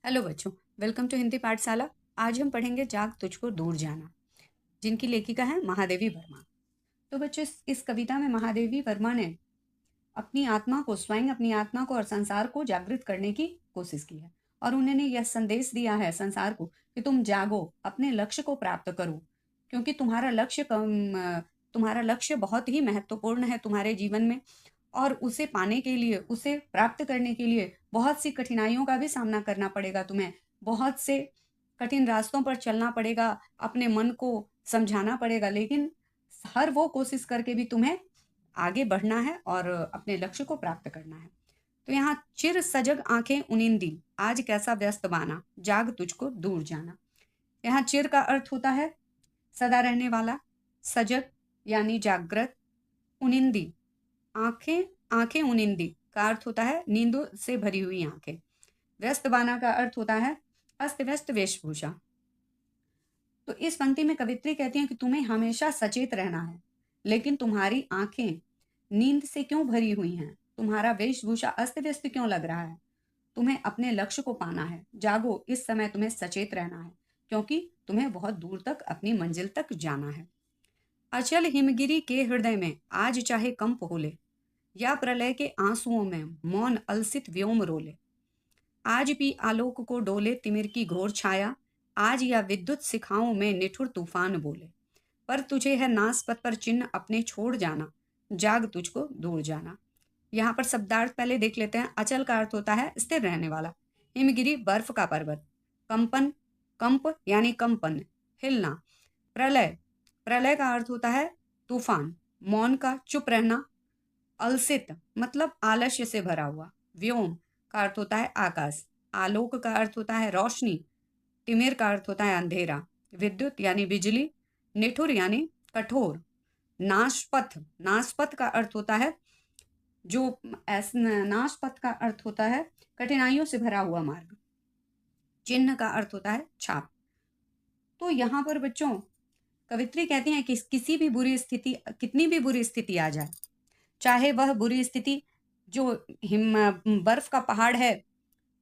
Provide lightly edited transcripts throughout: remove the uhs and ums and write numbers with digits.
Hello बच्चों, welcome to Hindi पाठशाला। आज हम पढ़ेंगे जाग तुझको दूर जाना, जिनकी लेखिका है महादेवी वर्मा। तो बच्चों, इस कविता में महादेवी वर्मा ने अपनी आत्मा को, स्वयं अपनी आत्मा को और संसार को जागृत करने की कोशिश की है। और उन्होंने यह संदेश दिया है संसार को कि तुम जागो, अपने लक्ष्य को प्राप्त करो, क्योंकि तुम्हारा लक्ष्य बहुत ही महत्वपूर्ण है तुम्हारे जीवन में। और उसे पाने के लिए, उसे प्राप्त करने के लिए बहुत सी कठिनाइयों का भी सामना करना पड़ेगा तुम्हें। बहुत से कठिन रास्तों पर चलना पड़ेगा, अपने मन को समझाना पड़ेगा, लेकिन हर वो कोशिश करके भी तुम्हें आगे बढ़ना है और अपने लक्ष्य को प्राप्त करना है। तो यहाँ चिर सजग आंखें उनिंदी, आज कैसा व्यस्त बाना, जाग तुझको दूर जाना। यहाँ चिर का अर्थ होता है सदा रहने वाला, सजग यानी जागृत, उनिंदी आंखें, आंखें उनिंदी का अर्थ होता है नींदों से भरी हुई आंखें। व्यस्त बाना का अर्थ होता है अस्त व्यस्त वेशभूषा। तो इस पंक्ति में कवित्री कहती हैं कि तुम्हें हमेशा सचेत रहना है, लेकिन तुम्हारी आंखें नींद से क्यों भरी हुई हैं, तुम्हारा वेशभूषा अस्त व्यस्त क्यों लग रहा है। तुम्हें अपने लक्ष्य को पाना है, जागो, इस समय तुम्हें सचेत रहना है, क्योंकि तुम्हें बहुत दूर तक अपनी मंजिल तक जाना है। अचल हिमगिरी के हृदय में आज चाहे कंप होले, या प्रलय के आंसुओं में मौन अलसित व्योम रोले, आज भी आलोक को डोले तिमिर की घोर छाया, आज या विद्युत शिखाओं में निठुर तूफान बोले, पर तुझे है नासपत पर चिन्ह अपने छोड़ जाना, जाग तुझको दूर जाना। यहाँ पर शब्दार्थ पहले देख लेते हैं। अचल का अर्थ होता है स्थिर रहने वाला, हिमगिरी बर्फ का पर्वत, कंपन, कंप यानी कंपन, हिलना, प्रलय, प्रलय का अर्थ होता है तूफान, मौन का चुप रहना, अलसित मतलब आलस्य से भरा हुआ, व्योम का अर्थ होता है आकाश, आलोक का अर्थ होता है रोशनी, तिमिर का अर्थ होता है अंधेरा, विद्युत यानी बिजली, निठुर यानी कठोर, नाशपथ, नाशपथ का अर्थ होता है जो नाशपथ का अर्थ होता है कठिनाइयों से भरा हुआ मार्ग, चिन्ह का अर्थ होता है छाप। तो यहाँ पर बच्चों कवित्री कहती हैं कि किसी भी बुरी स्थिति, कितनी भी बुरी स्थिति आ जाए, चाहे वह बुरी स्थिति जो हिम बर्फ का पहाड़ है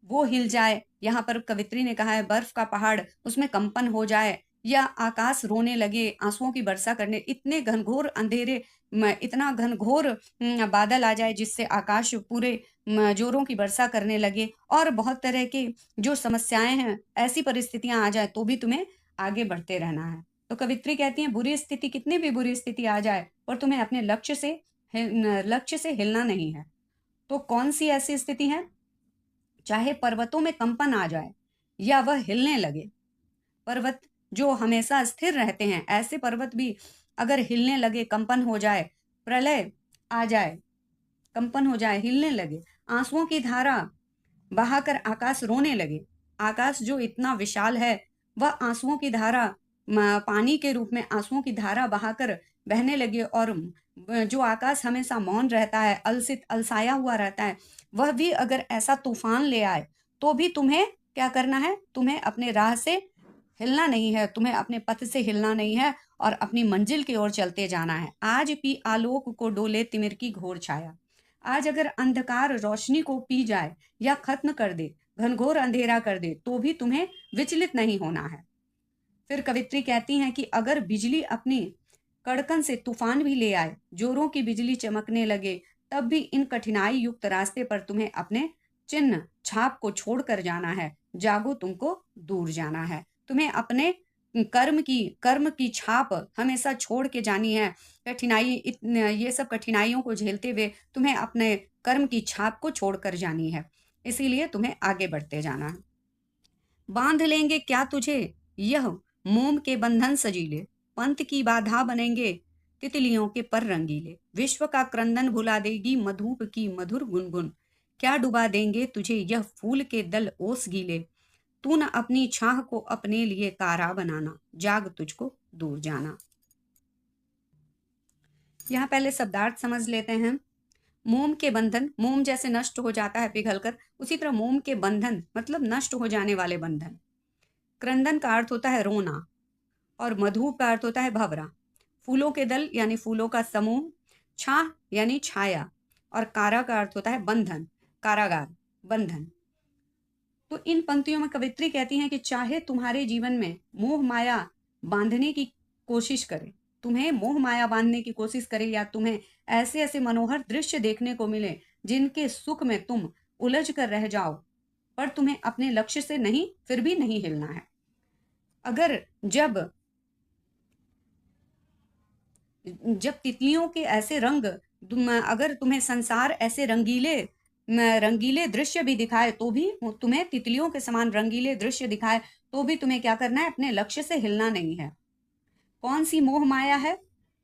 वो हिल जाए, यहाँ पर कवित्री ने कहा है बर्फ का पहाड़, उसमें कंपन हो जाए, या आकाश रोने लगे, आंसुओं की वर्षा करने, इतने घनघोर अंधेरे, इतना घनघोर बादल आ जाए जिससे आकाश पूरे जोरों की वर्षा करने लगे, और बहुत तरह के जो समस्याएं हैं, ऐसी परिस्थितियां आ जाए, तो भी तुम्हें आगे बढ़ते रहना है। तो कवित्री कहती है बुरी स्थिति, कितनी भी बुरी स्थिति आ जाए, पर तुम्हें अपने लक्ष्य से हिलना नहीं है। तो कौन सी ऐसी स्थिति है, चाहे पर्वतों में कंपन आ जाए या वह हिलने लगे, पर्वत जो हमेशा स्थिर रहते हैं, ऐसे पर्वत भी अगर हिलने लगे, कंपन हो जाए, प्रलय आ जाए, कंपन हो जाए, हिलने लगे, आंसुओं की धारा बहाकर आकाश रोने लगे, आकाश जो इतना विशाल है वह आंसुओं की धारा, पानी के रूप में आंसुओं की धारा बहाकर बहने लगे, और जो आकाश हमेशा मौन रहता है, अलसित अलसाया हुआ रहता है, वह भी अगर ऐसा तूफान ले आए, तो भी तुम्हें क्या करना है, तुम्हें अपने राह से हिलना नहीं है, तुम्हें अपने पथ से हिलना नहीं है, और अपनी मंजिल की ओर चलते जाना है। आज भी आलोक को डोले तिमिर की घोर छाया, आज अगर अंधकार रोशनी को पी जाए या खत्म कर दे, घनघोर अंधेरा कर दे, तो भी तुम्हें विचलित नहीं होना है। फिर कवित्री कहती हैं कि अगर बिजली अपनी कड़कन से तूफान भी ले आए, जोरों की बिजली चमकने लगे, तब भी इन कठिनाई युक्त रास्ते पर तुम्हें अपने चिन्ह छाप को छोड़कर जाना है, जागो तुमको दूर जाना है। तुम्हें अपने कर्म की छाप हमेशा छोड़ के जानी है। ये सब कठिनाइयों को झेलते हुए तुम्हें अपने कर्म की छाप को छोड़कर जानी है, इसीलिए तुम्हें आगे बढ़ते जाना है। बांध लेंगे क्या तुझे यह मोम के बंधन सजीले, पंथ की बाधा बनेंगे तितलियों के पर रंगीले, विश्व का क्रंदन भुला देगी मधुप की मधुर गुनगुन, क्या डुबा देंगे तुझे यह फूल के दल ओस गीले, तू न अपनी छाह को अपने लिए तारा बनाना, जाग तुझको दूर जाना। यहाँ पहले शब्दार्थ समझ लेते हैं। मोम के बंधन, मोम जैसे नष्ट हो जाता है पिघलकर, उसी तरह मोम के बंधन मतलब नष्ट हो जाने वाले बंधन। क्रंदन का अर्थ होता है रोना, और मधुप का अर्थ होता है भंवरा। फूलों के दल यानी फूलों का समूह, छाह यानी छाया, और कारा का अर्थ होता है बंधन, कारागार, बंधन। तो इन पंक्तियों में कवित्री कहती हैं कि चाहे तुम्हारे जीवन में मोह माया बांधने की कोशिश करे, तुम्हें मोह माया बांधने की कोशिश करे, या तुम्हें ऐसे ऐसे मनोहर दृश्य देखने को मिले जिनके सुख में तुम उलझ कर रह जाओ, पर तुम्हें अपने लक्ष्य से नहीं, फिर भी नहीं हिलना है। अगर जब जब तितलियों के ऐसे रंग, अगर तुम्हें संसार ऐसे रंगीले रंगीले दृश्य भी दिखाए, तो भी तुम्हें तितलियों के समान रंगीले दृश्य दिखाए, तो भी तुम्हें क्या करना है, अपने लक्ष्य से हिलना नहीं है। कौन सी मोह माया है?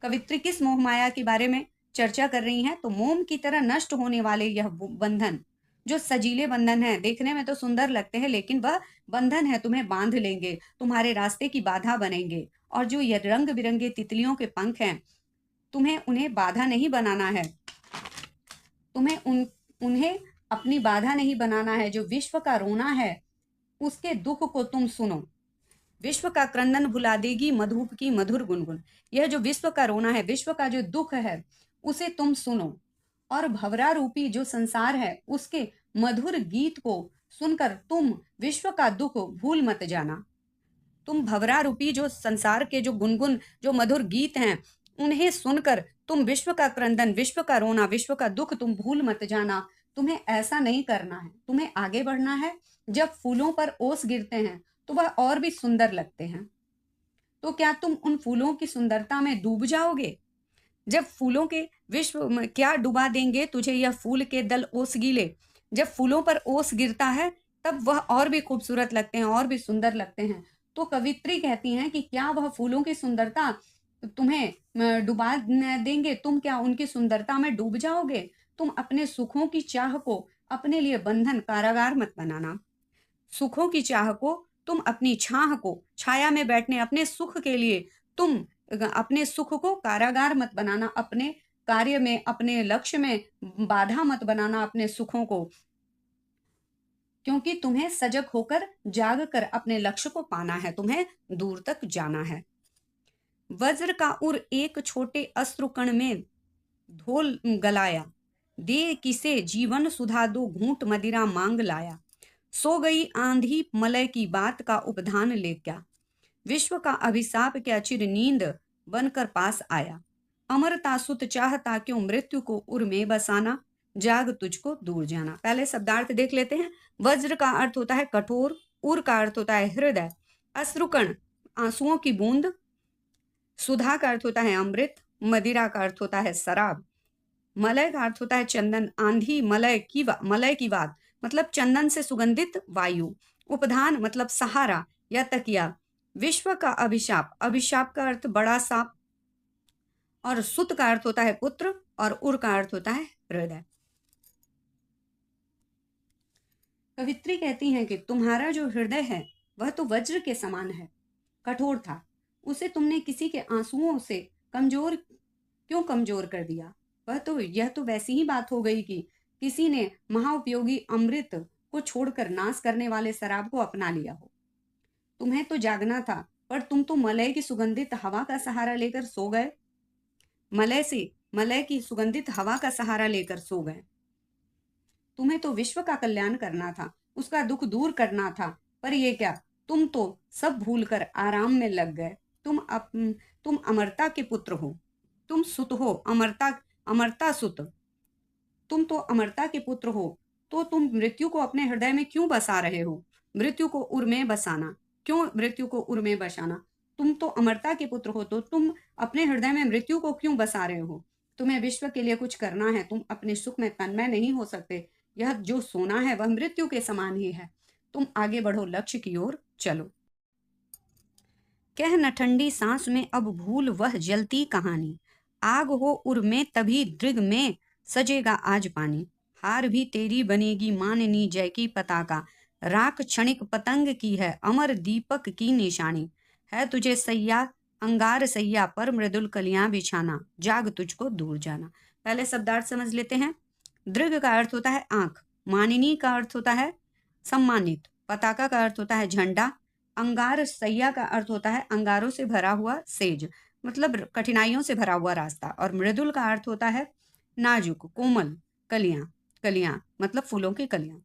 कवित्री किस मोह माया के बारे में चर्चा कर रही हैं? तो मोम की तरह नष्ट होने वाले यह बंधन, जो सजीले बंधन है, देखने में तो सुंदर लगते हैं, लेकिन वह बंधन है, तुम्हें बांध लेंगे, तुम्हारे रास्ते की बाधा बनेंगे। और जो ये रंग बिरंगे तितलियों के पंख हैं, तुम्हें उन्हें बाधा नहीं बनाना है, तुम्हें उन्हें अपनी बाधा नहीं बनाना है। जो विश्व का रोना है, उसके दुख को तुम सुनो, विश्व का क्रंदन भुला देगी मधुप की मधुर गुनगुन। यह जो विश्व का रोना है, विश्व का जो दुख है, उसे तुम सुनो, और भवरा रूपी जो संसार है, उसके मधुर गीत को सुनकर तुम विश्व का दुख भूल मत जाना। तुम भवरा रूपी जो संसार के जो गुनगुन, जो मधुर गीत हैं, उन्हें सुनकर तुम विश्व का क्रंदन, विश्व का रोना, विश्व का दुख तुम भूल मत जाना। तुम्हें ऐसा नहीं करना है, तुम्हें आगे बढ़ना है। जब फूलों पर ओस गिरते हैं तो वह और भी सुंदर लगते हैं, तो क्या तुम उन फूलों की सुंदरता में डूब जाओगे? जब फूलों के विश्व में क्या डुबा देंगे तुझे यह फूल के दल ओस गीले? जब फूलों पर ओस गिरता है, तब वह और भी खूबसूरत लगते हैं, और भी सुंदर लगते हैं। तो कवित्री कहती हैं कि क्या वह फूलों की सुंदरता तुम्हें डुबा देंगे? तुम क्या उनकी सुंदरता में डूब जाओगे? तुम अपने सुखों की चाह को अपने लिए बंधन, कारागार मत बनाना। सुखों की चाह को तुम अपनी छाह को, छाया में बैठने अपने सुख के लिए तुम अपने सुख को कारागार मत बनाना, अपने कार्य में, अपने लक्ष्य में बाधा मत बनाना अपने सुखों को, क्योंकि तुम्हें सजग होकर जाग कर अपने लक्ष्य को पाना है, तुम्हें दूर तक जाना है। वज्र का उर एक छोटे अश्रुकण में धोल गलाया, दे किसे जीवन सुधा दो घूंट मदिरा मांग लाया। सो गई आंधी मलय की बात का उपधान ले क्या, विश्व का अभिशाप क्या चिर नींद बनकर पास आया। अमरता सुत चाहता क्यों मृत्यु को उर में बसाना, जाग तुझको दूर जाना। पहले शब्दार्थ देख लेते हैं। वज्र का अर्थ होता है कठोर, उर का अर्थ होता है हृदय, अश्रुकण आंसुओं की बूंद, सुधा का अर्थ होता है अमृत, मदिरा का अर्थ होता है शराब, मलय का अर्थ होता है चंदन, आंधी मलय की बात मतलब चंदन से सुगंधित वायु, उपधान मतलब सहारा या तकिया, विश्व का अभिशाप, अभिशाप का अर्थ बड़ा सांप, और सुत का अर्थ होता है पुत्र, और उर का अर्थ होता है हृदय। कवित्री कहती हैं कि तुम्हारा जो हृदय है वह तो वज्र के समान है, कठोर था, उसे तुमने किसी के आंसुओं से क्यों कमजोर कर दिया? यह तो वैसी ही बात हो गई कि किसी ने महाउपयोगी अमृत को छोड़कर नाश करने वाले शराब को अपना लिया हो। तुम्हें तो जागना था, पर तुम तो मलय की सुगंधित हवा का सहारा लेकर सो गए, मलय की सुगंधित हवा का सहारा लेकर सो गए। तुम्हें तो विश्व का कल्याण करना था, उसका दुख दूर करना था, पर ये क्या, तुम तो सब भूलकर आराम में लग गए। तुम अमरता के पुत्र हो, तुम सुत हो, अमरता सुत, तुम तो अमरता के पुत्र हो, तो तुम मृत्यु को अपने हृदय में क्यों बसा रहे हो? मृत्यु को उर में बसाना, क्यों मृत्यु को उर में बसाना? तुम तो अमरता के पुत्र हो, तो तुम अपने हृदय में मृत्यु को क्यों बसा रहे हो? तुम्हें विश्व के लिए कुछ करना है, तुम अपने सुख में तन्मय नहीं हो सकते। यह जो सोना है वह मृत्यु के समान ही है। तुम आगे बढ़ो, लक्ष्य की ओर चलो। कह न ठंडी सांस में अब भूल वह जलती कहानी, आग हो उर में तभी दृग में सजेगा आज पानी। हार भी तेरी बनेगी माननी जय की पताका, राख क्षणिक पतंग की है अमर दीपक की निशानी। है तुझे सैया अंगार सैया पर मृदुल कलियां बिछाना, जाग तुझको दूर जाना। पहले शब्दार्थ समझ लेते हैं। दृग का अर्थ होता है आंख, मानिनी का अर्थ होता है सम्मानित, पताका का अर्थ होता है झंडा, अंगार सैया का अर्थ होता है अंगारों से भरा हुआ सेज मतलब कठिनाइयों से भरा हुआ रास्ता, और मृदुल का अर्थ होता है नाजुक, कोमल, कलियां मतलब फूलों की कलियां।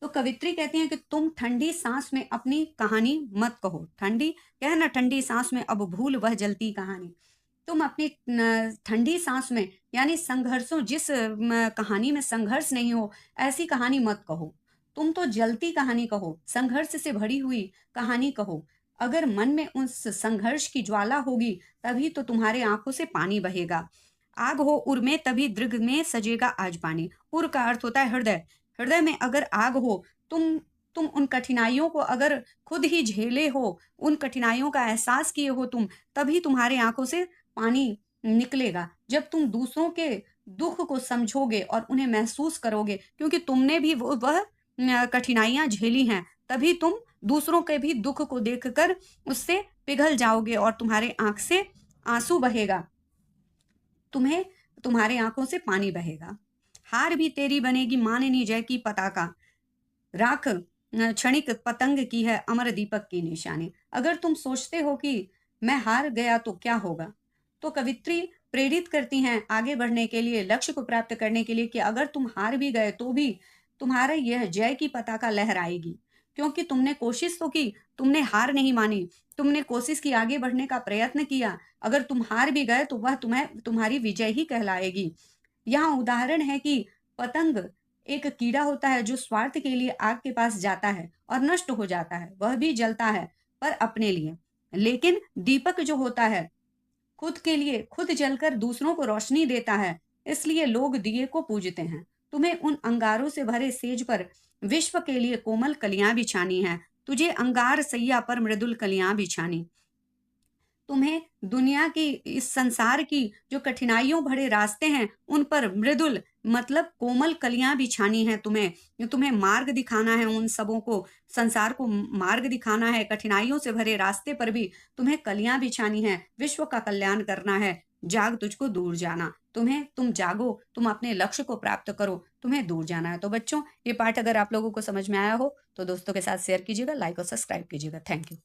तो कवित्री कहती हैं कि तुम ठंडी सांस में अपनी कहानी मत कहो। ठंडी क्या है ना, ठंडी सांस में अब भूल वह जलती कहानी। तुम अपनी ठंडी सांस में, यानी संघर्षों, जिस कहानी में संघर्ष नहीं हो, ऐसी कहानी मत कहो। तुम तो जलती कहानी कहो, संघर्ष से भरी हुई कहानी कहो। अगर मन में उस संघर्ष की ज्वाला होगी, तभी तो तुम्हारे आंखों से पानी बहेगा। आग हो उर में, तभी दृग में सजेगा आज पानी। उर का अर्थ होता है हृदय। हृदय में अगर आग हो, तुम उन कठिनाइयों को अगर खुद ही झेले हो, उन कठिनाइयों का एहसास किए हो तुम, तभी तुम्हारे आंखों से पानी निकलेगा। जब तुम दूसरों के दुख को समझोगे और उन्हें महसूस करोगे, क्योंकि तुमने भी वह कठिनाइयां झेली हैं, तभी तुम दूसरों के भी दुख को देखकर उससे पिघल जाओगे और तुम्हारे आंख से आंसू बहेगा, तुम्हें तुम्हारे आंखों से पानी बहेगा। हार भी तेरी बनेगी माननी जय की पताका, राख क्षणिक पतंग की है अमर दीपक की निशानी। अगर तुम सोचते हो कि मैं हार गया तो क्या होगा, तो कवित्री प्रेरित करती हैं आगे बढ़ने के लिए, लक्ष्य को प्राप्त करने के लिए, कि अगर तुम हार भी गए तो भी तुम्हारा यह जय की पताका लहराएगी, क्योंकि तुमने कोशिश तो की, तुमने हार नहीं मानी, तुमने कोशिश की, आगे बढ़ने का प्रयत्न किया। अगर तुम हार भी गए तो वह तुम्हारी विजय ही कहलाएगी। यहाँ उदाहरण है कि पतंग एक कीड़ा होता है जो स्वार्थ के लिए आग के पास जाता है और नष्ट हो जाता है, वह भी जलता है पर अपने लिए। लेकिन दीपक जो होता है खुद के लिए, खुद जलकर दूसरों को रोशनी देता है, इसलिए लोग दिए को पूजते हैं। तुम्हें उन अंगारों से भरे सेज पर विश्व के लिए कोमल कलियां बिछानी है, तुझे अंगार सैया पर मृदुल कलियां बिछानी। तुम्हें दुनिया की, इस संसार की जो कठिनाइयों भरे रास्ते हैं, उन पर मृदुल मतलब कोमल कलियां बिछानी है। तुम्हें मार्ग दिखाना है, उन सबों को, संसार को मार्ग दिखाना है। कठिनाइयों से भरे रास्ते पर भी तुम्हें कलियां बिछानी है, विश्व का कल्याण करना है। जाग तुझको दूर जाना, तुम जागो, तुम अपने लक्ष्य को प्राप्त करो, तुम्हें दूर जाना है। तो बच्चों, ये पाठ अगर आप लोगों को समझ में आया हो तो दोस्तों के साथ शेयर कीजिएगा, लाइक और सब्सक्राइब कीजिएगा। Thank you.